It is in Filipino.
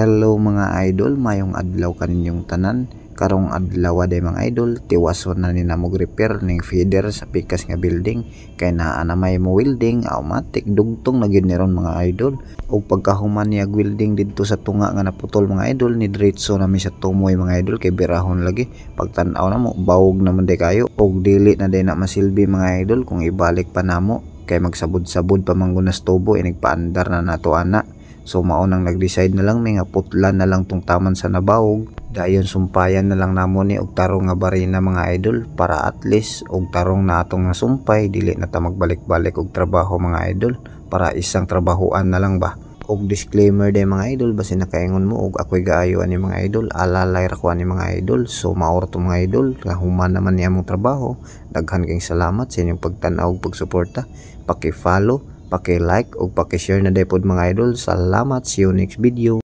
Hello mga idol, mayong adlaw kaninyong tanan. Karong adlaw day mga idol, tiwason na ni namog repair ning feeder sa pikas nga building kay naa na may mo welding automatic dugtong na gyud ni ron mga idol. Og pagkahuman niya welding didto sa tunga nga naputol mga idol, ni diretso na mi sa tumoy mga idol kay birahon lagi. Pagtan-aw na mo bawog naman day kayo og dili na day na masilbi mga idol kung ibalik pa namo kay magsabod-sabod pa manggunas tubo inigpaandar na nato ana. So maunang nag-decide na lang may nga putlan na lang tong taman sa nabawog. Dayon sumpayan na lang namo ni og tarong nga barina mga idol para at least og tarong na atong nga sumpay dili na ta magbalik-balik og trabaho mga idol, para isang trabahoan na lang ba. Og disclaimer day mga idol, basin nakaingon mo og ako'y gaayo ani mga idol, alalay ra ko ani mga idol. So maor to mga idol, nga human naman ni among trabaho. Daghan kayong salamat sa inyong pagtan-aw ug pagsuporta. Paki-follow, paki-like ug paki-share na day pod mga idol. Salamat, see you next video.